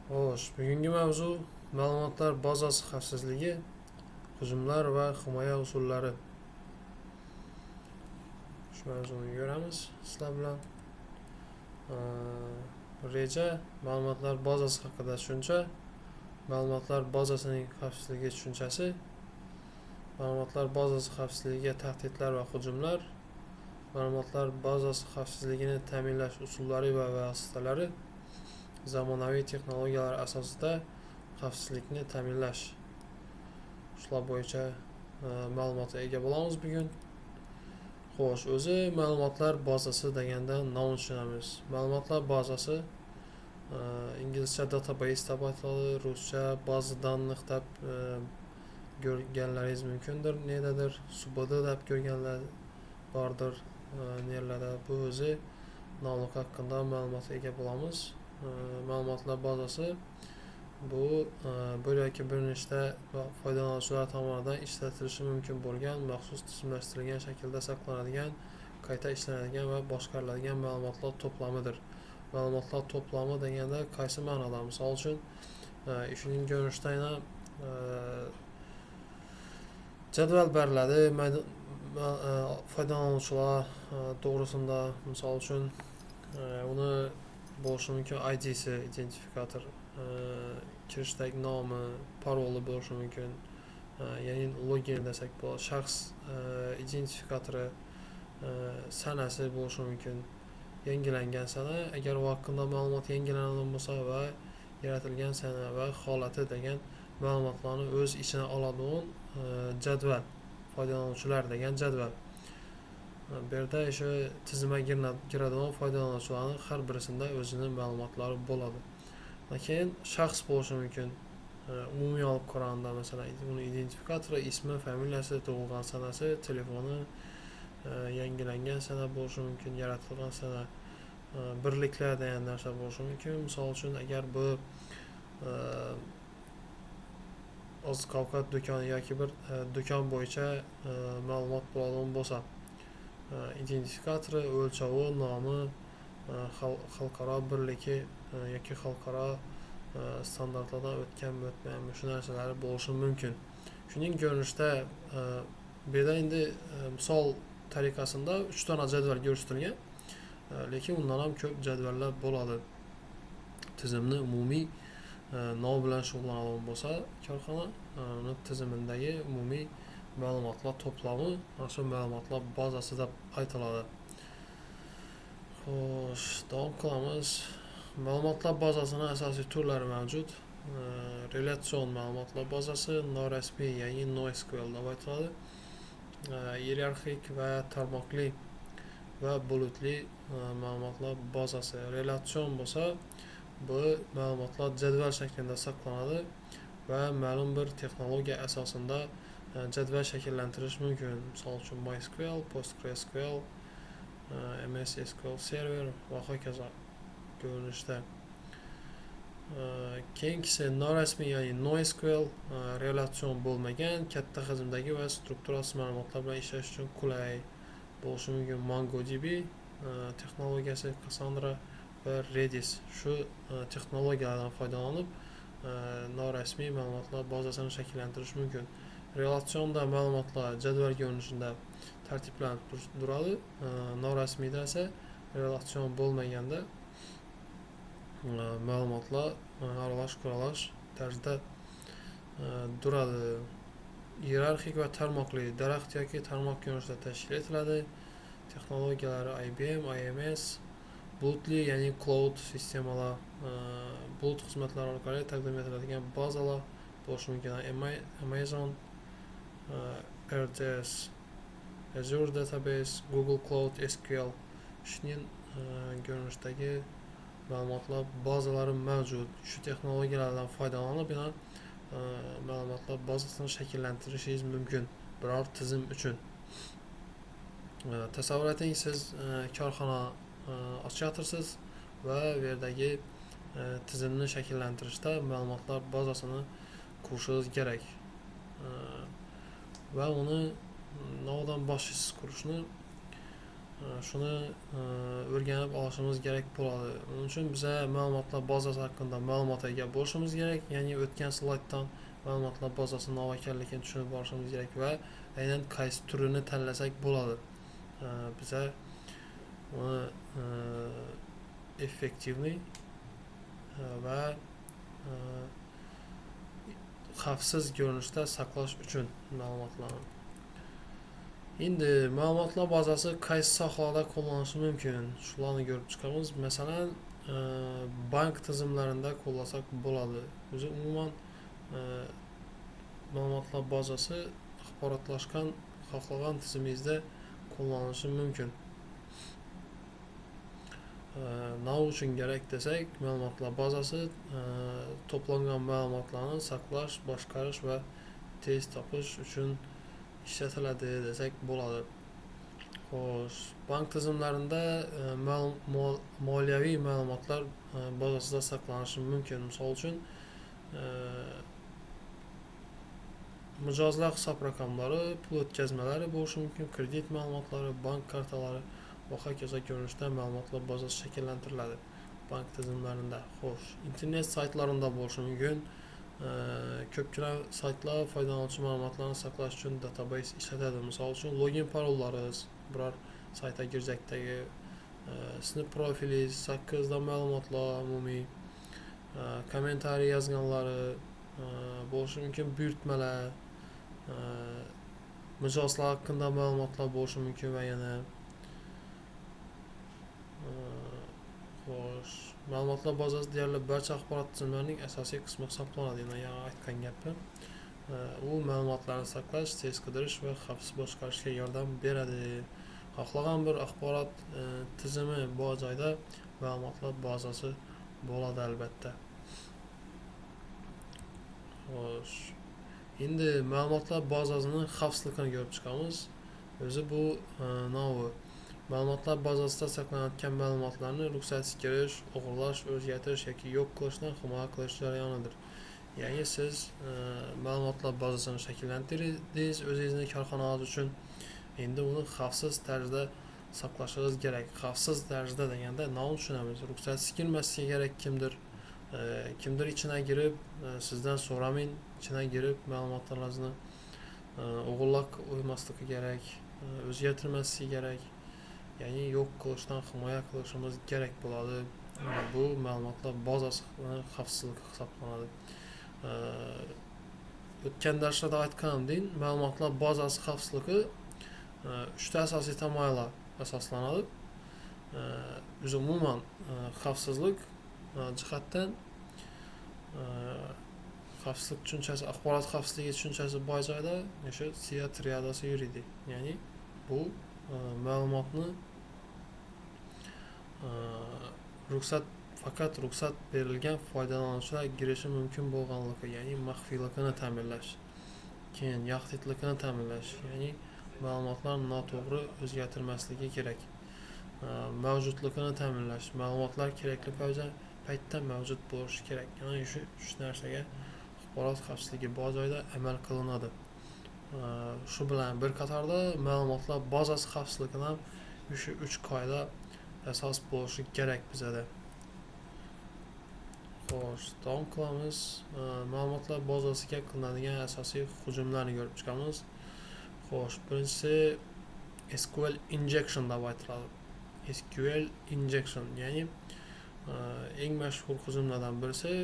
Xo'sh, bugungi mavzu ma'lumotlar bazasi xavfsizligi, hujumlar va himoya usullari. Shu mavzuni ko'ramiz sizlar bilan. Reja ma'lumotlar bazasi haqida tushuncha, ma'lumotlar bazasining xavfsizligi tushunchasi, ma'lumotlar bazasi xavfsizligiga tahdidlar va hujumlar, ma'lumotlar bazasi xavfsizligini ta'minlash usullari va vositalari, zamonaviy texnologiyalar asosida xavfsizlikni ta'minlash. Shular bo'yicha ma'lumotga ega bo'lamiz bugun. Xo'sh, o'zi ma'lumotlar bazasi deganda nima tushunamiz? Ma'lumotlar bazasi inglizcha database deb ataladi, ruscha baza данных deb ko'rganlaringiz mumkindir. Negadir SUBD deb ko'rganlar bordir. Nelarda bu o'zi nomli haqida ma'lumotga ega bo'lamiz. Ma'lumotlar bazasi bu bir yoki bir nechta foydalanuvchilar tomonidan ishlatilishi mumkin bo'lgan maxsus tizimlashtirilgan shaklda saqlanadigan, qayta ishlanadigan va boshqariladigan ma'lumotlar to'plamidir. Ma'lumotlar to'plami deganda qaysi ma'noda? Misol uchun shuning ko'rinishida jadval beriladi foydalanuvchilar to'g'risida. Misol uchun uni bo'lishi mumkin ID'si, identifikator, kirishdagi nomi, paroli bo'lishi mumkin. Ya'ni login desak bo'ladi. Shaxs identifikatori, sanasi bo'lishi mumkin. Yangilangan sana, agar vaqtida ma'lumot yangilangan bo'lsa va yaratilgan sana va holati degan ma'lumotlarni o'z ichiga oladigan jadval, foydalanuvchilar degan jadval. Bu yerda o'sha tizimga kiradigan foydalanuvchilarning har birisida o'zining ma'lumotlari bo'ladi. Keyin shaxs bo'lishi mumkin. Umumiy olib qaraganda, masalan, uni identifikatori, ismi, familiyasi, tug'ilgan sanasi, telefoni, yangilangan sana bo'lishi mumkin, yaratilgan sana, birliklar degan narsa bo'lishi mumkin. Misol uchun, agar bu oziq-ovqat do'koni yoki bir do'kon bo'yicha ma'lumot bo'ladigan bo'lsa, identifikatori, o'lchovi, nomi, xalqaro birligi yoki xalqaro standartlardan o'tganmi, shu narsalar bo'lishi mumkin. Shuning ko'rinishida bu yerda endi misol tariqasida 3 dona jadval ko'rsatilgan, lekin undan ham ko'p jadvallar bo'ladi. Tizimni umumiy nom bilan shug'ullanadigan bo'lsa, korxona uni tizimidagi umumiy ma'lumotlar to'plami shu ma'lumotlar bazasi deb aytiladi. Xo'sh, davom qilamiz. Ma'lumotlar bazasining asosiy turlari mavjud. Relatsion ma'lumotlar bazasi, norasmiy, ya'ni NoSQL deb aytiladi. Iyerarxik va tarmoqli va bulutli ma'lumotlar bazasi. Relatsion bo'lsa, bu ma'lumotlar jadval shaklida saqlanadi va ma'lum bir texnologiya asosida jadval shakllantirish mumkin. Misol uchun MySQL, PostgreSQL, MS SQL Server va hokazo ko'rinishda. Keyingisi norasmiy, ya'ni NoSQL, relatsion bo'lmagan, katta hajmdagi va strukturasiz ma'lumotlar bilan ishlash uchun qulay bo'lishi mumkin. MongoDB texnologiyasi, Cassandra va Redis shu texnologiyalardan foydalanib norasmiy ma'lumotlar bazasini shakllantirish mumkin. Relatsionda ma'lumotlar jadval ko'rinishida tartiblanib turadi. Norasmiyda esa relatsion bo'lmaganda ma'lumotlar aralash-quralash tarzda turadi. Iyerarxik va tarmoqli, daraxt yoki tarmoq ko'rinishida tashkil etiladi. Texnologiyalari IBM, IMS, bulutli, ya'ni cloud sistemalar, bulut xizmatlari orqali taqdim etiladigan bazalar bo'lishi mumkin. Amazon RDS, Azure Database, Google Cloud SQL shuning ko'rinishdagi ma'lumotlar bazalari mavjud. Shu texnologiyalardan foydalanib ma'lumotlar bazasini shakllantirishingiz mumkin biror tizim uchun. Tasavvur eting, siz korxona ochyapsiz va bu yerdagi tizimni shakllantirishda ma'lumotlar bazasini qurishingiz kerak. Va uni navodan boshlaysiz qurishni? shuni o'rganib olishimiz kerak bo'ladi. Uning uchun biza ma'lumotlar bazasi haqida ma'lumotga ega bo'lishimiz kerak. Ya'ni o'tgan slayddan ma'lumotlar bazasi nima ekanligini tushunib olishimiz kerak va aynan qaysi turini tanlasak bo'ladi. Biza uni effektivniy va xavfsiz ko'rinishda saqlash uchun ma'lumotlarni. Endi ma'lumotlar bazasi qaysi sohalarda qo'llanilishi mumkin? Shularni ko'rib chiqamiz. Masalan, bank tizimlarida qo'llasak bo'ladi. O'zi umuman ma'lumotlar bazasi axborotlashgan xohlagan tizimingizda qo'llanilishi mumkin. Nima uchun kerak desak, ma'lumotlar bazasi to'plangan ma'lumotlarni saqlash, boshqarish va tez topish uchun ishlatiladi desak bo'ladi. Xo'sh, bank tizimlarida moliyaviy ma'lumotlar bazasida saqlanishi mumkin. Misol uchun, mijozlar hisob raqamlari, pul o'tkazmalari bo'lishi mumkin, kredit ma'lumotlari, bank kartalari va hokazo ko'rinishda ma'lumotlar bazasi shakllantiriladi bank tizimlarida. Xo'sh, internet saytlarida bo'lishi mumkin. Ko'pchilik saytlar foydalanuvchi ma'lumotlarni saqlash uchun database ishlatadi. Misol uchun, login parollaringiz, biror saytga kirjakdagi sinf profilingiz, 8 ta ma'lumotlar umumiy, kommentariy yozganlari bo'lishi mumkin, buyurtmalar, mijozlar haqida ma'lumotlar bo'lishi mumkin va yana xo'sh, ma'lumotlar bazasi deyarli barcha axborot tizimlarining asosiy qismi hisoblanadi. Yana aytgan gapim, u ma'lumotlarni saqlash, tez qidirish va xavfsiz boshqarishga yordam beradi. Xohlagan bir axborot tizimi bor joyda ma'lumotlar bazasi bo'ladi albatta. Xo'sh, endi ma'lumotlar bazasining xavfsizligini ko'rib chiqamiz. O'zi bu ma'lumotlar bazasida saqlanayotgan ma'lumotlarni ruxsatsiz kirish, o'g'irlash, o'zgartirish yoki yo'q qilishdan himoya qilish jarayonidir. Ya'ni siz ma'lumotlar bazasini shakllantirdingiz o'zingizning korxonangiz uchun. Endi uni xavfsiz tarzda saqlashingiz kerak. Xavfsiz tarzda deganda nima tushunamiz? Ruxsatsiz kirmasligi kerak kimdir ichine girib, sizdan so'ramin, ichine girib ma'lumotlaringizni o'g'irlab qo'ymasligi kerak, o'zgartirmasligi kerak. Ya'ni yo'q qilishdan himoya qilishimiz kerak bo'ladi. Bu ma'lumotlar bazasi xavfsizligi hisoblanadi. O'tgan darslarda aytganimdek, ma'lumotlar bazasi xavfsizligi 3 ta asosiy tamoyillar asoslanadi. O'zi umuman xavfsizlik jihatdan xavfsizlik tushunchasi, axborot xavfsizligi tushunchasi bor joyda o'sha SIA triadasi yuradi. Ya'ni bu ma'lumotni faqat ruxsat berilgan foydalanuvchilar girishi mumkin bo'lganligi, ya'ni maxfiyligini ta'minlash, keyin yaxlitligini ta'minlash, ya'ni ma'lumotlar noto'g'ri o'zgartirilmasligi kerak, mavjudligini ta'minlash, ma'lumotlar kerakli paytda mavjud bo'lishi kerak. Ya'ni shu 3 narsaga axborot xavfsizligi bor joyda amal qilinadi. Shu bilan bir qatorda ma'lumotlar bazasi xavfsizligini ham shu 3 qoida asos bo'lishi kerak bizada. Xo'sh, davom qilamiz. Ma'lumotlar bazasiga qilinadigan asosiy hujumlarni ko'rib chiqamiz. Xo'sh, birinchisi SQL injection deb aytiladi. SQL injection, ya'ni eng mashhur hujumlardan birisi,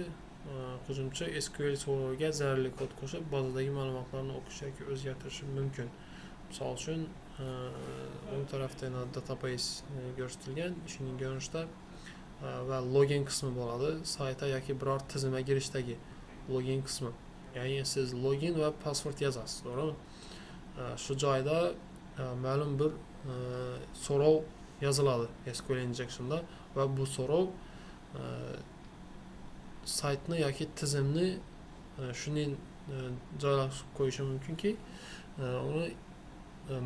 hujumchi SQL serveriga zararli kod qo'shib bazadagi ma'lumotlarni o'qish yoki o'zgartirishi mumkin. Misol uchun, o'ng tarafda database ko'rsatilgan, ishining ko'rinishida va login qismi bo'ladi. Saytga yoki biror tizimga kirishdagi login qismi. Ya'ni siz login va password yozasiz, to'g'rimi? Shu joyda ma'lum bir so'rov yoziladi SQL injectionda va bu so'rov saytni yoki tizimni shuning joylashib qo'yishi mumkinki, uni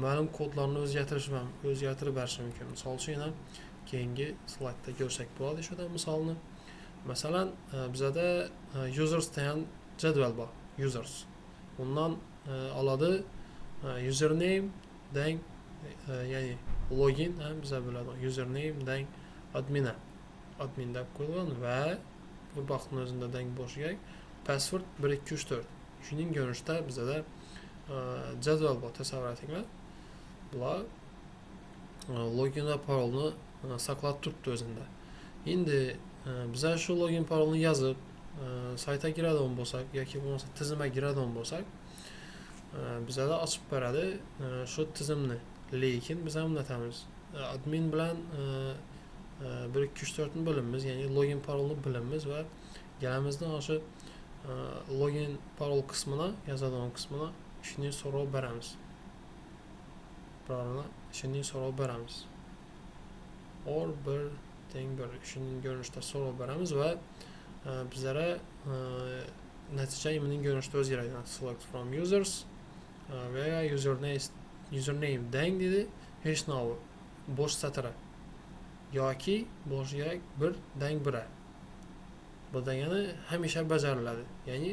ma'lum kodlarni o'zgartirib berishi mumkin. Misol uchun ham keyingi slaydda ko'rsak bo'ladi shu misolni. Masalan, bizada users degan jadval bor. Users. Undan oladi username deng, ya'ni login ham biza biladigan username deng admin deb qo'yilgan va bu vaqtning o'zida deng boshiga password 1 2 3 4. Shuning ko'rinishda bizada jadval bor, tasavvur etinglar. Bular login va parolni saqlab turibdi o'zida. Endi biza shu login parolni yozib saytga kiradigan bo'lsak yoki bo'lmasa tizimga kiradigan bo'lsak, bizada ochib beradi shu tizimni. Lekin biz ham unutamiz. Admin bilan 1 2 3 4 ni bilamiz, ya'ni login parolni bilamiz va galamizdan o'sha login parol qismini, yozadigan qismini ishni so'rab beramiz. Birorini ishni so'rab beramiz. Or bir teng bir ishning ko'rinishida so'rab beramiz va bizlara natija imining ko'rinishida o'zgaradi. Select from users va username deng dedi, hech nav bo'sh satr yoki boshiga bir deng bira. Bu degani hamisha bajariladi. Ya'ni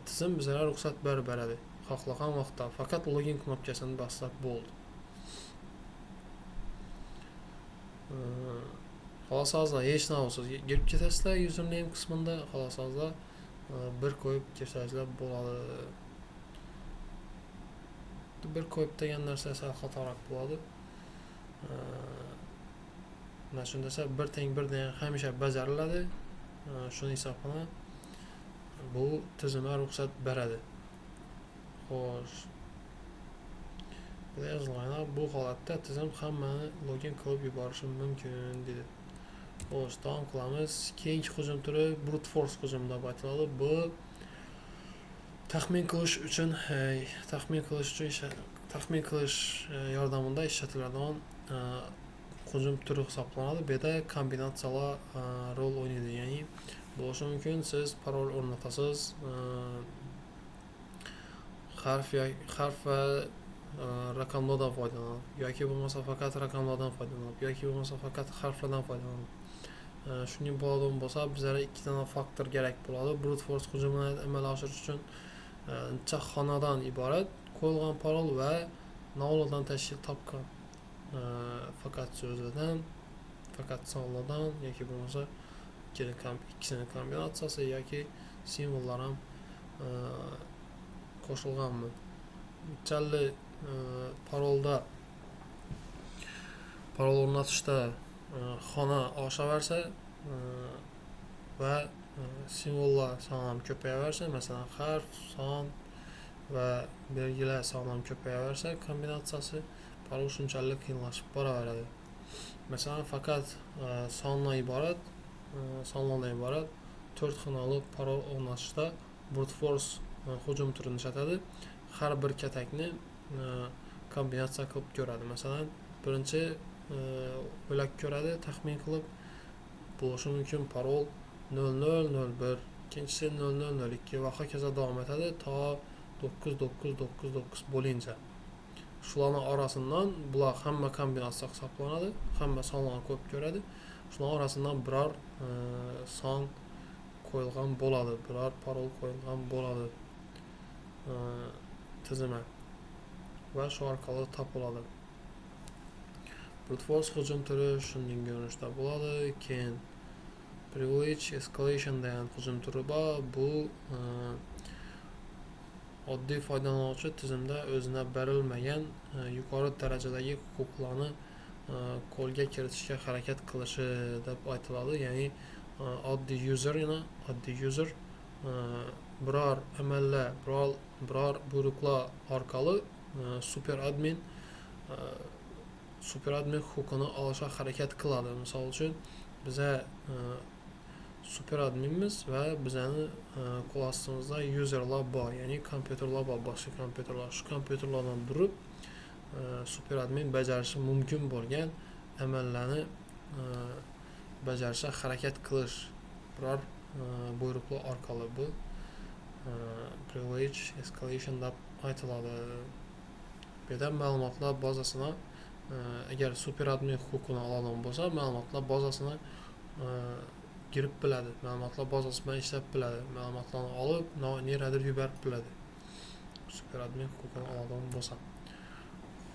tizim bizlarga ruxsat berib beradi. Xohlagan vaqtda faqat login knopkasini bossak bo'ldi. Xolos hozir hech narsa girib ketasizlar username qismida, xolos hozir bir qo'yib ketasizlar bo'ladi. Bir qo'yib degan narsa sal xatoroq bo'ladi. Mana shunda esa bir teng bir degan hamisha bajariladi. Shuni hisoblanib bu tizimga ruxsat beradi. Xo'sh. Bu holatda tizim hammani login qilib yuborishi mumkin dedi. Xo'sh, davom qilamiz. Keyingi hujum turi brute force hujumi deb ataladi. Bu taxmin qilish yordamida ishlatiladigan hujum turi hisoblanadi. Bu yerda kombinatsiyalar rol o'ynaydi. Ya'ni bo'lishi mumkin siz parol o'rnatasiz, harf va raqamlardan foydalanib yoki bo'lmasa faqat raqamlardan foydalanib yoki bo'lmasa faqat harflardan foydalanib. Shuning bo'ladigan bo'lsa, bizlarga ikki dona faktor kerak bo'ladi. Brute force hujumini amalga oshirish uchun necha xonadan iborat qo'yilgan parol va nollardan tashkil topgan faqat so'zlardan, faqat sonlardan yoki bo'lmasa ikkisini kombinatsiyasi yoki simvollar ham qo'shilganmi. Challi parol o'rnatishda xona oshaversa va simvollar soni ham ko'payaversa, masalan harf, son va belgilar soni ham ko'payaversa, kombinatsiyasi parol shunchalik qiyinlashib boraveradi. Masalan faqat sonlardan iborat 4 xonali parol o'rnatishda brute force hujum turini ishlatadi. Har bir katakni kombinatsiya qilib ko'radi. Masalan, birinchi o'ylab ko'radi, taxmin qilib bo'lishi mumkin parol 0001, ikkinchisi 0002 va hokazo davom etadi to 9999 bo'lincha. Shularning orasidan bular hamma kombinatsiya hisoblanadi, hamma sonlarni ko'rib ko'radi. Shularning orasidan biror son qo'yilgan bo'ladi, biror parol qo'yilgan bo'ladi tizimga va shu orqali topiladi. Brute force hujum turi shunday ko'rinishda bo'ladi. Keyin privilege escalation degan hujum turi bor. Bu oddiy foydalanuvchi tizimda o'zina berilmagan yuqori darajadagi huquqlarni qo'lga kiritishga harakat qilishi deb aytiladi. Ya'ni oddiy user biror amallar, biror buyruqlar orqali super admin huquqini olishga harakat qiladi. Misol uchun biza super adminmiz va bizani qo'l ostimizda userlar bor, ya'ni kompyuterlar bor, boshqa kompyuterlar. Shu kompyuterlardan biri super admin bajarishi mumkin bo'lgan amallarni bajarishga harakat qilish biror buyruqlar orqali bu privilege escalation deb aytiladi. Bu yerda ma'lumotlar bazasini agar super admin huquqini oladigan bo'lsa, ma'lumotlar bazasini girib biladi, ma'lumotlar bazasi bilan ishlab biladi, ma'lumotlarni olib neradir yuborib biladi. Super admin huquqini oladigan bo'lsa.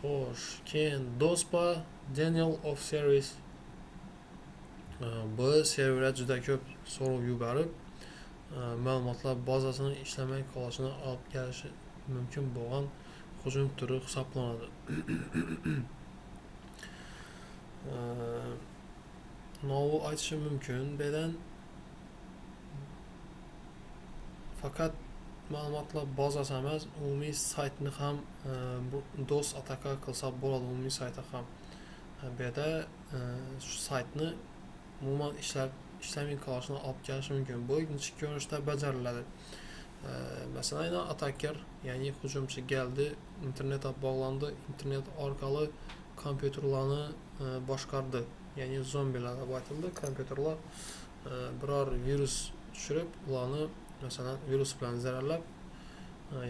Xo'sh, keyin DOSPA Denial of Service. Bu serverga juda ko'p so'rov yuborib, ma'lumotlar bazasini ishlamay qolishini olib kelishi mumkin bo'lgan hujum turi hisoblanadi. Novu aytishim mumkin, bedan faqat ma'lumotlar bazasi emas, umumiy saytni ham DOS ataka qilsa bo'ladi, umumiy saytni ham. Bu yerda shu saytni umuman ishlamay qolishini olib kelishi mumkin. Bu ikkinchi ko'rinishda bajariladi. Masalan, attacker, ya'ni hujumchi keldi, internetga bog'landi, internet orqali kompyuterlarni boshqardi. Ya'ni zombilar deb aytildi. Kompyuterlar biror virus tushirib, ularni masalan virus bilan zararlab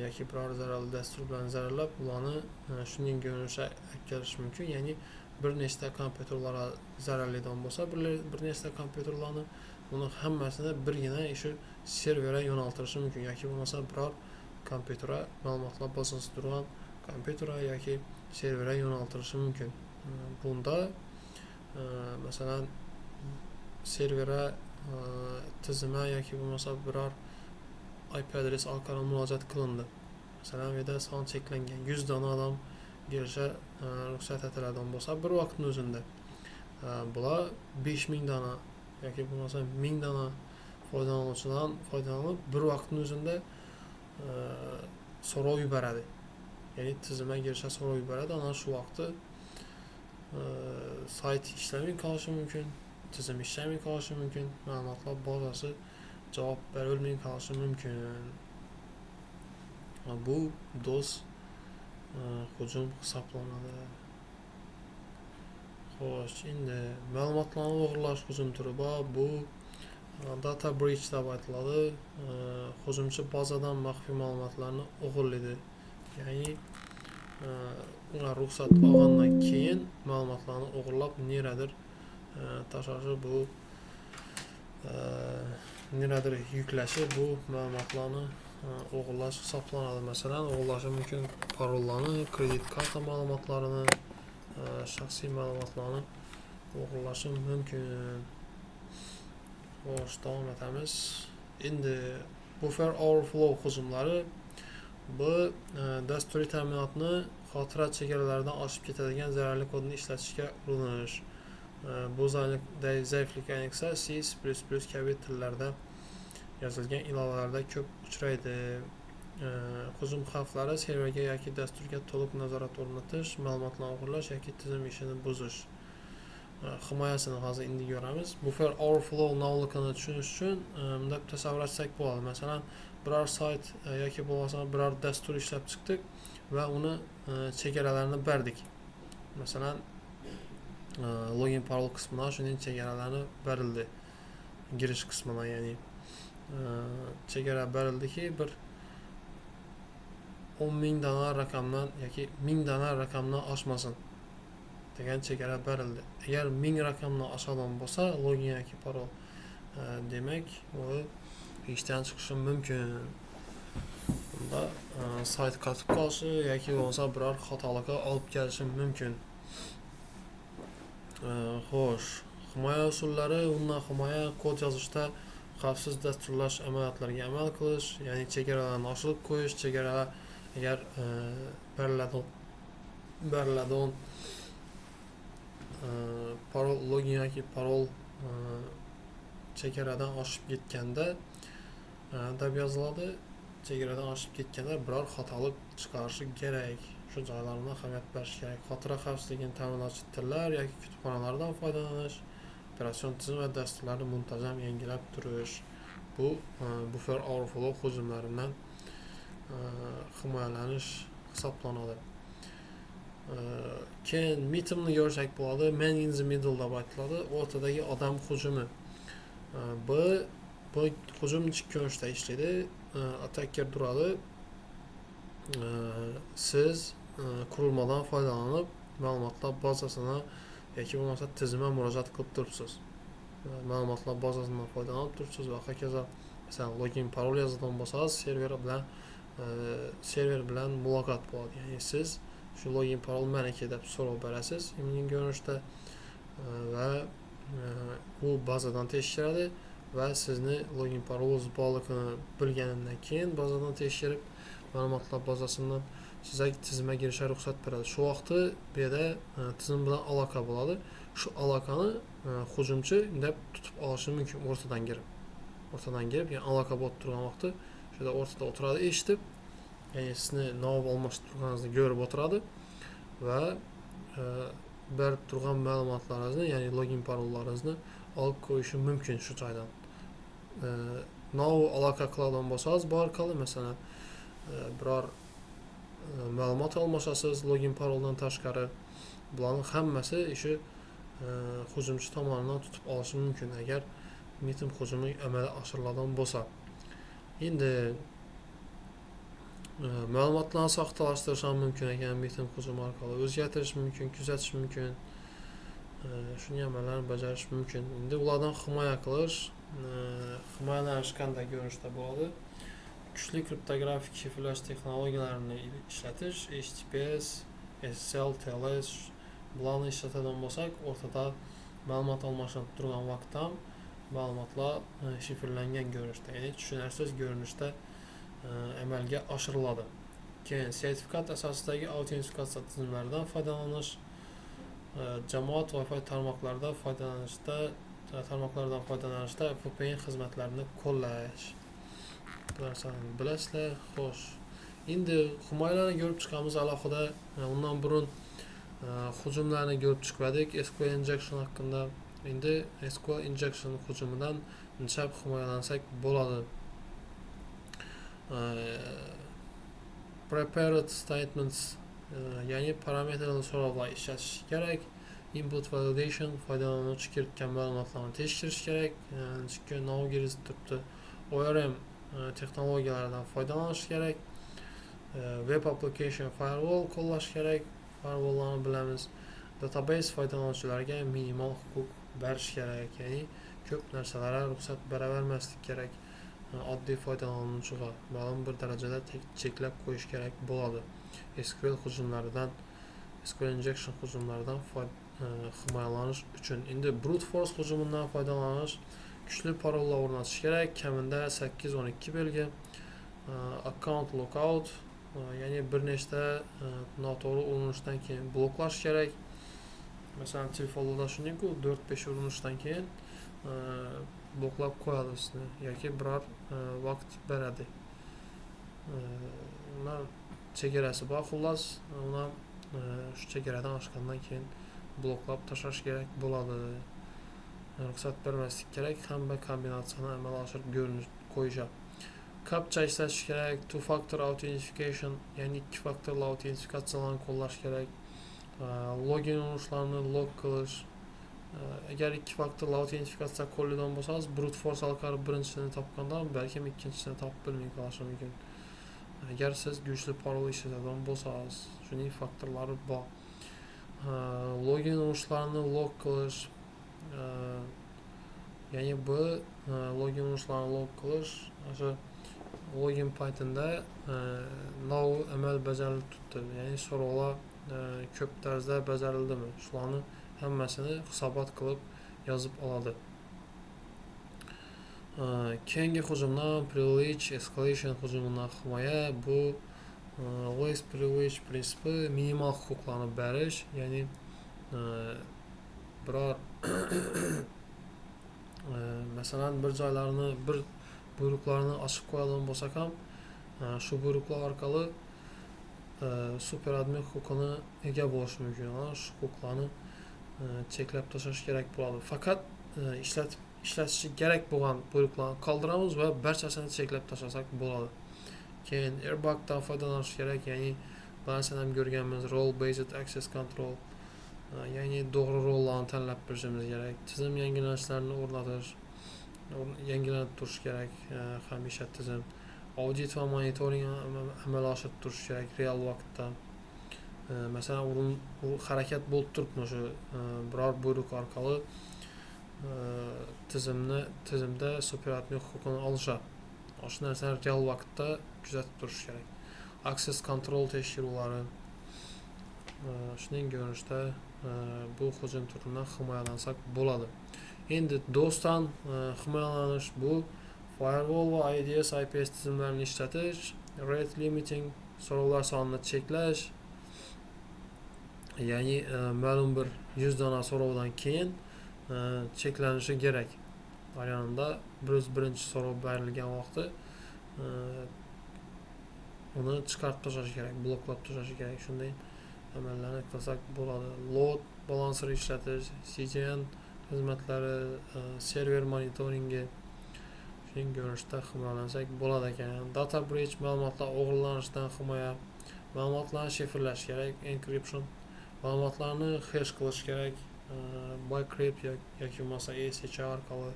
yoki biror zararli dastur bilan zararlab, ularni shunday ko'rinishga olib kelish mumkin. Ya'ni bir nechta kompyuterlarga zararlidan bo'lsa, bir nechta kompyuterlarni uni hammasini birgina shu serverga yo'naltirishi mumkin yoki bo'lmasa biror kompyuterga ma'lumotlar bazasi turgan kompyuterga yoki serverga yo'naltirishi mumkin. Bunda masalan serverga tizimi yoki bo'lmasa biror IP adres orqali murojaat qilindi. Masalan, bu yerda son cheklangan 100 dona odam girishga ruxsat etiladigan bo'lsa, bir vaqtning o'zida bular 5000 dona yoki bo'lmasa 1000 dona foydalanuvchidan foydalanib bir vaqtning o'zida so'rov yuboradi. Ya'ni tizimga girishga so'rov yuboradi. Ana shu vaqtda sayt ishlamay qolishi mumkin, tizim ishlamay qolishi mumkin, ma'lumotlar bazasi javob berilmay qolishi mumkin. Bu DOS hujum hisoblanadi. Xo'sh, endi ma'lumotlarni o'g'irlash hujum turi bor. Bu data breach deb aytiladi. Hujumchi bazadan maxfiy ma'lumotlarni o'g'irlaydi. Ya'ni ular ruxsat olgandan keyin ma'lumotlarni o'g'irlab neradir tashlashi, bu neradir yuklashi, bu ma'lumotlarni o'g'irlash hisoblanadi. Masalan, o'g'irlashi mumkin parollarni, kredit karta ma'lumotlarini, shaxsiy ma'lumotlarni o'g'irlashi mumkin. Xo'sh, davom etamiz. Endi buffer overflow hujumlari. Bu dasturiy ta'minotni xotira chegaralaridan oshib ketadigan zararli kodni ishlatishga urinish. Bu zaiflik ayniqsa C++ kabi tillarda yozilgan ilovalarda ko'p uchraydi. Hujum xavflari serverga yoki dasturga to'liq nazorat o'rnatish, ma'lumotlarni o'g'irlash yoki tizim ishini buzish. Himoyasini hozir endi ko'ramiz. Buffer overflow navligini tushunish uchun bunday tasavvur etsak bo'ladi. Masalan, biror sayt yoki bo'lmasa biror dastur ishlab chiqdik va uni chegaralarini berdik. Masalan, login parol qismidan shuning chegaralari berildi. Girish qismidan, ya'ni chegara berildiki, bir 10,000 dona raqamdan yoki 1000 dona raqamdan oshmasin degan chegara berildi. Agar 1000 raqamdan oshadigan bo'lsa, login yoki parol demak, u ishdan chiqishi mumkin. Bunda sayt qotib qolishi yoki bo'lmasa biror xatolikka olib kelishi mumkin. Xo'sh, himoya usullari. Undan himoya kod yozishda xavfsiz dasturlash amaliyotlariga amal qilish, ya'ni chegaralarni oshirib qo'yish, chegaralar agar beriladigan parol, login yoki parol chegaradan oshib ketganda deb yoziladi. Chegaradan oshib ketganda biror xatolik chiqarishi kerak. Shu joylarga ahamiyat berish kerak. Xotira xavfsizligini ta'minlovchi tillar yoki kutubxonalardan foydalanish, operatsion tizim va dasturlarni muntazam yangilab turish. Bu buffer overflow hujumlaridan himoyalanish hisoblanadi. Keyin mitimni ko'rsak bo'ladi. Man in the middle deb aytiladi. O'rtadagi odam hujumi. Bu hujum ikki ko'rinishda ishlaydi. Attacker turadi. Siz qurilmadan foydalanib ma'lumotlar bazasini yoki bo'lmasa tizimga murojaat qilib turibsiz. Ma'lumotlar bazasidan foydalanib turibsiz va hokazo. Masalan, login parol yozadigan bo'lsangiz, server bilan muloqot bo'ladi. Ya'ni siz shu login parol meniki deb so'rov berasiz immun ko'rinishda va u bazadan tekshiradi va sizni login parolingiz borligini bilganidan keyin bazadan tekshirib ma'lumotlar bazasidan sizga tizimga girishga ruxsat beradi. Shu vaqtda bu yerda tizim bilan aloqa bo'ladi. Shu aloqani hujumchi deb tutib olishi mumkin o'rtadan girib, ya'ni aloqa bo'lib turgan vaqtda shunda o'rtada o'tiradi, eshitib, ya'ni sizni navb almashib turganingizni ko'rib o'tiradi va berib turgan ma'lumotlaringizni, ya'ni login parollaringizni olib qo'yishi mumkin shu joydan. Nav aloqa qiladigan bo'lsangiz bu orqali masalan biror ma'lumot almashasiz login paroldan tashqari, bularning hammasi ishi hujumchi tomonidan tutib olishi mumkin agar mitim hujumi amalga oshiriladigan bo'lsa. Endi ma'lumotlarni soxtalashtirish ham mumkin ekan, mitim hujumi orqali o'zgartirish mumkin, kuzatish mumkin. Shunday amallarni bajarish mumkin. Endi ulardan himoya himoyalanish qanday ko'rinishda bo'ladi? Kuchli kriptografik shifrlash texnologiyalarini ishlatish, HTTPS, SSL, TLS bularni ishlatadigan bo'lsak, o'rtada ma'lumot almashinib turgan vaqtda ma'lumotlar shifrlangan ko'rinishda, ya'ni tushunarsiz ko'rinishda amalga oshiriladi. Keyin sertifikat asosidagi autentifikatsiya tizimlaridan foydalanish, jamoat Wi-Fi tarmoqlaridan foydalanishda VPN xizmatlarini qo'llash. Bularni bilasizlar. Xo'sh. Endi himoyalarni ko'rib chiqamiz alohida. Undan burun hujumlarni ko'rib chiqmadik SQL injection haqida. Endi SQL injection hujumidan nechap himoyalansak bo'ladi? Prepared statements, ya'ni parametrli so'rovlar ishlatish kerak. Input validation, foydalanuvchi kiritgan ma'lumotlarni tekshirish kerak. Chunki Node.js turibdi. ORM texnologiyalaridan foydalanish kerak. Web application firewall qo'llash kerak. Firewalllarni bilamiz. Database foydalanuvchilariga minimal huquq berish kerak, ya'ni ko'p narsalarga ruxsat beravermaslik kerak. Oddiy foydalanuvchiga ma'lum bir darajada cheklab qo'yish kerak bo'ladi. SQL injection hujumlaridan himoyalanish uchun endi brute force hujumidan foydalanish, kuchli parollar o'rnatish kerak, kamida 8-12 belgi, account lockout, ya'ni bir nechta noto'g'ri urinishdan keyin bloklash kerak. Masalan, telefonlarda shunday-ku 4-5 urinishdan keyin bloklab qo'yadi sizni yoki biror vaqt beradi. Ular chegarasi bor, xullas, uni shu chegaradan oshgandan keyin bloklab tashlash kerak bo'ladi. Ruxsat bermaslik kerak, hamma kombinatsiyani amalga oshirib qo'yishadi. Captcha ishlatish kerak, two factor authentication, ya'ni ikki faktorli autentifikatsiyalarni qo'llash kerak. Login urinishlarni log qilish. Agar ikki faktorli autentifikatsiya qo'llaydigan bo'lsangiz, brute force orqali birinchisini topgandan balkim ikkinchisini topib bilmay qolishi mumkin. Agar siz kuchli parol ishlatadigan bo'lsangiz, shuning faktorlari bor. Login urinishlarni log qilish, ya'ni bu login urinishlarni log qilish, o'sha login paytida nav amal bajarilib turibdi, ya'ni so'rovlar ko'p tarzda bajarildimi, shularni hammasini hisobot qilib yozib oladi. Keyingi hujumdan privilege escalation hujumidan himoya, bu least privilege prinsipi minimal huquqlarni berish, ya'ni biror masalan bir joylarni, bir buyruqlarni ochib qo'yadigan bo'lsak ham, shu buyruqlar orqali super admin huquqini ega bo'lish mumkin. Shu huquqlarni cheklab tashlash kerak bo'ladi. Faqat ishlatishi kerak bo'lgan buyruqlarni qoldiramiz va barchasini cheklab tashlasak bo'ladi. Keyin airbagdan foydalanish kerak, ya'ni ba'zan ham ko'rganmiz role based access control, ya'ni to'g'ri rollarni tanlab berishimiz kerak. Tizim yangilanishlarini yangilanib turish kerak hamisha tizim. Audit va monitoring amalga oshirib turish kerak real vaqtda. Masalan, harakat bo'lib turibmi shu biror buyruq orqali tizimda super admin huquqini olishadi. Shu narsani real vaqtda kuzatib turish kerak. Access control tekshiruvlari, shuning ko'rinishda bu hujum turidan himoyalansak bo'ladi. Endi DOS'dan himoyalanish bu firewall va IDS IPS tizimlarini ishlatish, rate limiting, so'rovlar sonini cheklash, ya'ni ma'lum bir 100 dona so'rovdan keyin cheklanishi kerak. Variantda birinchi so'rov berilgan vaqtda uni chiqarib tashlash kerak, bloklab tashlash kerak. Shunday amallarni qilsak bo'ladi. Load balancer ishlatish, CDN xizmatlari, server monitoringi, shuning ko'rinishda himoyalansak bo'ladi ekan. Data breach, ma'lumotlar o'g'irlanishidan himoya, ma'lumotlarni shifrlash kerak, encryption, ma'lumotlarni hash qilish kerak, backup yoki bo'lmasa SSH orqali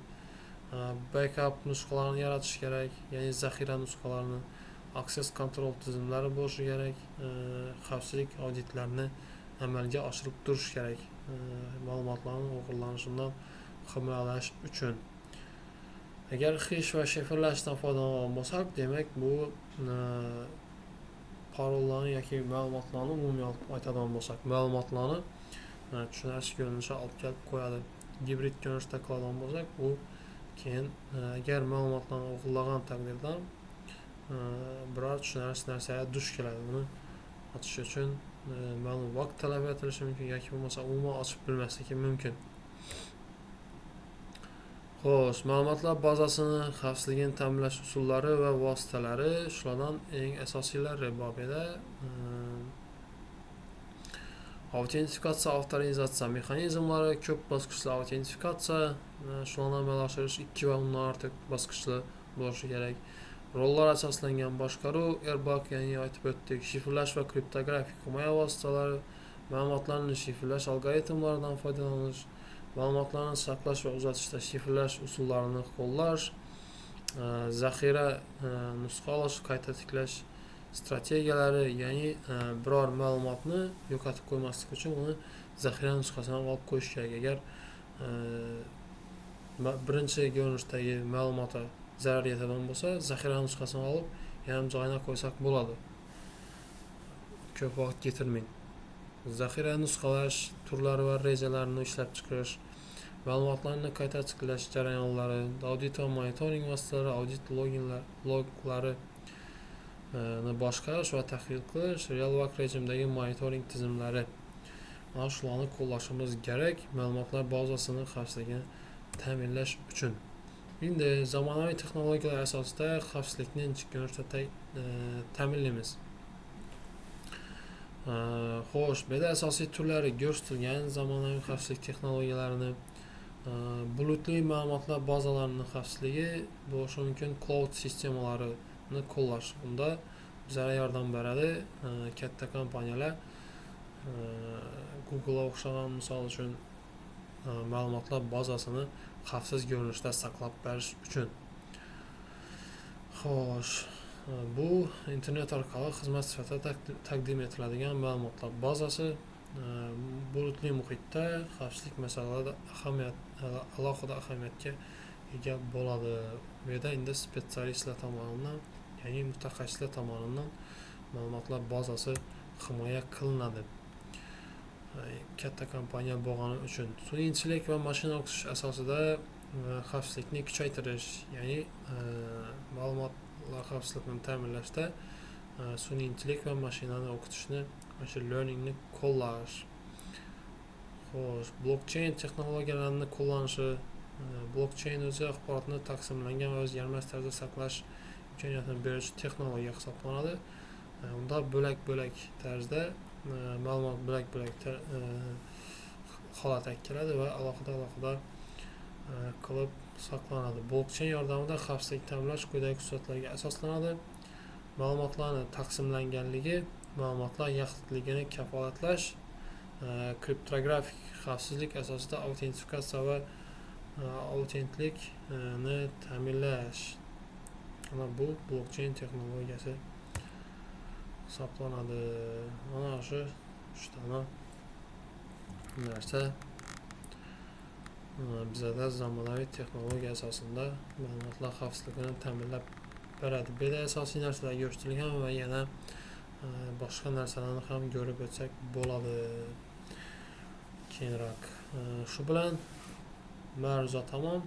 backup nusxalarini yaratish kerak, ya'ni zaxira nusxalarini, access control tizimlari bo'lishi kerak, xavfsizlik auditlarini amalga oshirib turish kerak, ma'lumotlarning o'g'irlanishidan himoyalash uchun. Agar hash va shifrlashdan foydalangan bo'lsak, demak bu parollarni yoki ma'lumotlarni umumiy aytadigan bo'lsak, ma'lumotlarni tushunarsiz ko'rinishga olib kelib qo'yadi. Gibrid ko'rinishda qiladigan bo'lsak, bu keyin agar ma'lumotlarni o'g'irlagan taqdirda biror tushunarsiz narsaga duch keladi. Uni ochish uchun ma'lum vaqt talab etilishi mumkin yoki bo'lmasa umuman ochib bilmasligi mumkin. Xo'sh, ma'lumotlar bazasini xavfsizligini ta'minlash usullari va vositalari, shulardan eng asosiylari bor edi. Autentifikatsiya, avtorizatsiya mexanizmlari, ko'p bosqichli autentifikatsiya, shularni amalga oshirish 2 va undan ortiq bosqichli bo'lishi kerak. Rollar asoslangan boshqaruv, Airbag, ya'ni aytib o'tdik, shifrlash va kriptografik himoya vositalari, ma'lumotlarni shifrlash algoritmlaridan foydalanish, ma'lumotlarni saqlash va uzatishda shifrlash usullarini qo'llash, zaxira nusxa olish, qayta tiklash strategiyalari, ya'ni biror ma'lumotni yo'qotib qo'ymaslik uchun uni zaxira nusxasini olib qo'yish kerak. Agar birinchi ko'rinishdagi ma'lumotga zarar yetadigan bo'lsa, zaxira nusxasini olib yana joyiga qo'ysak bo'ladi. Ko'p vaqt ketirmang. Zaxira nusxalash turlari va rejalarini ishlab chiqarish, ma'lumotlarni qayta tiklash jarayonlari, audit va monitoring vositalari, audit loglari boshqarish va tahlil qilish, real vaqt rejimdagi monitoring tizimlari. Mana shularni qo'llashimiz kerak ma'lumotlar bazasini xavfsizligini ta'minlash uchun. Endi zamonaviy texnologiyalar asosida xavfsizlikni ko'rinishda ta'minlaymiz. Xo'sh, bu yerda asosiy turlari ko'rsatilgan zamonaviy xavfsizlik texnologiyalarini, bulutli ma'lumotlar bazalarining xavfsizligi bo'lishi mumkin, cloud sistemalarini qo'llash. Bunda bizlarga yordam beradi katta kompaniyalar, Google o'xshagan misol uchun ma'lumotlar bazasini xavfsiz ko'rinishda saqlab berish uchun. Xo'sh, bu internet orqali xizmat sifatida taqdim etiladigan ma'lumotlar bazasi bulutli muhitda xavfsizlik masalalarida alohida ahamiyatga ega bo'ladi. Bu yerda endi spetsialistlar tomonidan, ya'ni mutaxassislar tomonidan ma'lumotlar bazasi himoya qilinadi. Katta kompaniya bo'lgani uchun sun'iy intellekt va mashina o'qitish asosida xavfsizlikni kuchaytirish, ya'ni ma'lumotlar xavfsizligini ta'minlashda sun'iy intellekt va mashinani o'qitishni, machine learningni qo'llash. Xo'sh, blockchain texnologiyalarini qo'llanishi, blockchain o'zi axborotni taqsimlangan va o'zgarmas tarzda saqlash imkoniyatini beruvchi texnologiya hisoblanadi. Unda bo'lak-bo'lak tarzda ma'lumot bo'lak-bo'lak holatga keladi va alohida qilib saqlanadi. Blockchain yordamida xavfsizlik ta'minlash quyidagi xususiyatlarga asoslanadi. Ma'lumotlarning taqsimlanganligi, ma'lumotlar yaxlitligini kafolatlash, kriptografik xavfsizlik asosida autentifikatsiya va autentlikni ta'minlash. Mana bu blockchain texnologiyasi hisoblanadi. Mana shu 3 dona narsa bizda zamonaviy texnologiya asosida ma'lumotlar xavfsizligini ta'minlab beradi. Bu yerda asosiy narsalar ko'rsatilgan va yana boshqa narsalarni ham ko'rib o'tsak bo'ladi keyinroq. Shu bilan ma'ruza tamom.